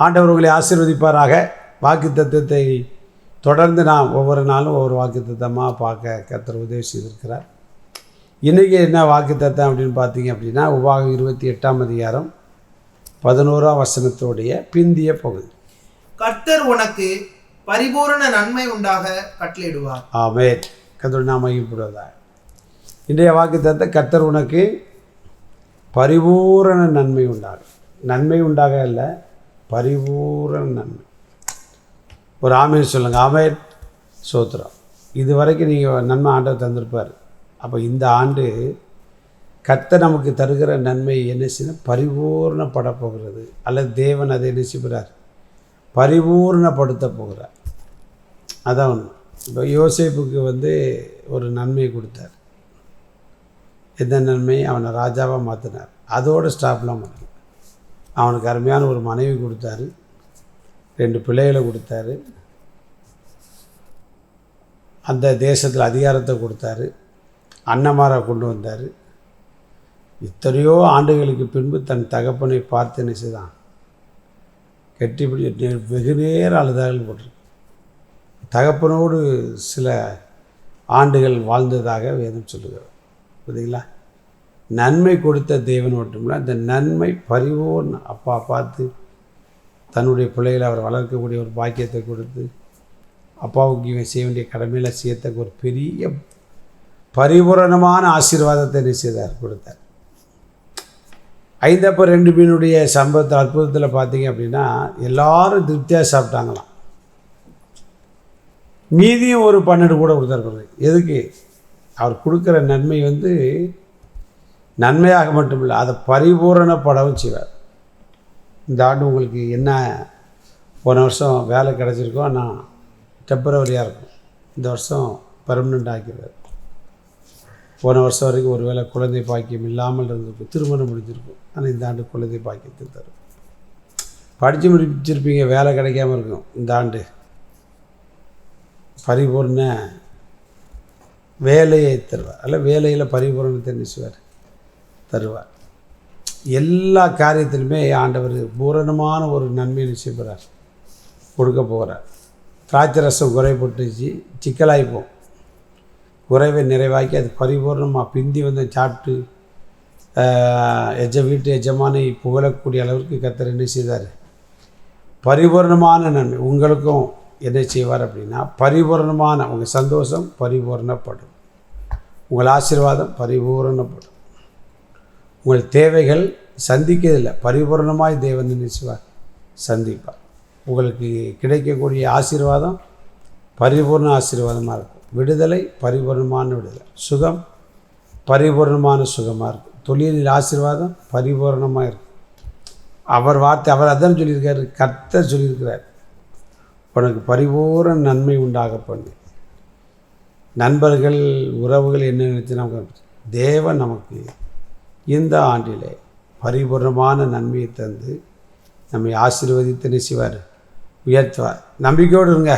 ஆண்டவர் உங்களை ஆசீர்வதிப்பாராக. வாக்குத்தத்தத்தை தொடர்ந்து நாம் ஒவ்வொரு நாளும் ஒவ்வொரு வாக்குத்தத்தமாக பார்க்க கர்த்தர் உதவி செய்திருக்கிறார். இன்றைக்கி என்ன வாக்குத்தத்தம் அப்படின்னு பார்த்தீங்க அப்படின்னா, உபாகம் 28ஆம் அதிகாரம் 11ஆம் வசனத்தோடைய பிந்திய பகுதி. கர்த்தர் உனக்கு பரிபூரண நன்மை உண்டாக கட்டளையிடுவார். ஆமென். கர்த்தர் நாம மகிமைப்படுவதாக. இன்றைய வாக்குத்தத்தம், கர்த்தர் உனக்கு பரிபூரண நன்மை உண்டாக. நன்மை உண்டாக இல்லை, பரிபூரண நன்மை. ஒரு ஆமேன் சொல்லுங்கள். ஆமேன். சோத்திரம். இது வரைக்கும் நீங்கள் நன்மை ஆண்டவர் தந்திருப்பார். அப்போ இந்த ஆண்டு கர்த்தர் நமக்கு தருகிற நன்மை என்ன செய்யணும்? பரிபூர்ணப்பட போகிறது. அல்லது தேவன் அதை என்ன செய்கிறார்? பரிபூர்ணப்படுத்த போகிறார். அதான் ஒன்று. இப்போ யோசேப்புக்கு ஒரு நன்மை கொடுத்தார். எந்த நன்மை? அவனை ராஜாவாக மாற்றினார். அதோடு ஸ்டாப்லாம் பண்ணல. அவனுக்கு அருமையான ஒரு மனைவி கொடுத்தாரு, 2 பிள்ளைகளை கொடுத்தாரு, அந்த தேசத்தில் அதிகாரத்தை கொடுத்தாரு, அன்னமாரை கொண்டு வந்தார். எத்தனையோ ஆண்டுகளுக்கு பின்பு தன் தகப்பனை பார்த்து என்ன செய்தான்? கெட்டிப்பிடி வெகு நேரம் அழுதாகள் போட்டிருக்கு. தகப்பனோடு சில ஆண்டுகள் வாழ்ந்ததாக வேதம் சொல்லுகிறது. புரியுதுங்களா? நன்மை கொடுத்த தேவன் மட்டுமில்லை, அந்த நன்மை பரிபூர்ண அப்பா பார்த்து தன்னுடைய பிள்ளைகளை அவர் வளர்க்கக்கூடிய ஒரு பாக்கியத்தை கொடுத்து, அப்பாவுக்கு இவன் செய்ய வேண்டிய கடமையில் செய்யத்தக்க ஒரு பெரிய பரிபூரணமான ஆசீர்வாதத்தை என்ன செய்தார்? கொடுத்தார். 5 அப்பம் 2 மீனுடைய சம்பவத்தில் அற்புதத்தில் பார்த்தீங்க அப்படின்னா, எல்லாரும் திருப்தியாக சாப்பிட்டாங்களாம். மீதியும் ஒரு 12 கூட கொடுத்தாரு. எதுக்கு? அவர் கொடுக்குற நன்மை நன்மையாக மட்டுமில்லை, அதை பரிபூரணப்படவும் செய்வார். இந்த ஆண்டு உங்களுக்கு என்ன, போன வருஷம் வேலை கிடச்சிருக்கோ, நான் டெம்பரவரியாக இருக்கும், இந்த வருஷம் பெர்மனெண்ட் ஆக்கிடுவார். போன வருஷம் வரைக்கும் ஒரு வேளை குழந்தை பாக்கியம் இல்லாமல் இருந்திருக்கும், திருமணம் முடிஞ்சிருக்கும். ஆனால் இந்த ஆண்டு குழந்தை பாக்கியத்தை தரும். படித்து முடிச்சிருப்பீங்க, வேலை கிடைக்காமல் இருக்கும். இந்த ஆண்டு பரிபூர்ண வேலையை தருவார். அல்ல, வேலையில் பரிபூரணத்தை நினைச்சுவார், தருவார். எல்லா காரியத்திலுமே ஆண்டவர் பூரணமான ஒரு நன்மை நிச்சயிப்பார், கொடுக்க போகிறார். திராட்சை ரசம் குறைப்பட்டுச்சு, சிக்கலாகிப்போம். குறைவை நிறைவாக்கி அது பரிபூர்ணமாக பிந்தி சாப்பிட்டு வீட்டு எஜமானை புகழக்கூடிய அளவிற்கு கர்த்தர் என்ன செய்தார்? பரிபூர்ணமான நன்மை உங்களுக்கும் என்ன செய்வார் அப்படின்னா, பரிபூர்ணமான உங்கள் சந்தோஷம் பரிபூர்ணப்படும், உங்கள் ஆசீர்வாதம் பரிபூர்ணப்படும், உங்கள் தேவைகள் சந்திக்கிறதில்லை, பரிபூர்ணமாய் தேவன் என்ன செய்வார்? சந்திப்பார். உங்களுக்கு கிடைக்கக்கூடிய ஆசீர்வாதம் பரிபூர்ண ஆசீர்வாதமாக இருக்கும். விடுதலை பரிபூர்ணமான விடுதலை, சுகம் பரிபூர்ணமான சுகமாக இருக்கும், தொழிலில் ஆசீர்வாதம் பரிபூர்ணமாக இருக்கும். அவர் வார்த்தை, அவர் அதான் சொல்லியிருக்காரு, கர்த்தர் சொல்லியிருக்கிறார், உனக்கு பரிபூர்ண நன்மை உண்டாக பண்ணு. நண்பர்கள் உறவுகள் என்ன நினைச்சு நமக்கு தேவன் நமக்கு இந்த ஆண்டிலே பரிபூர்ணமான நன்மையை தந்து நம்மை ஆசீர்வதித்து நினைச்சுவார், உயர்த்துவார். நம்பிக்கையோடு இருங்க.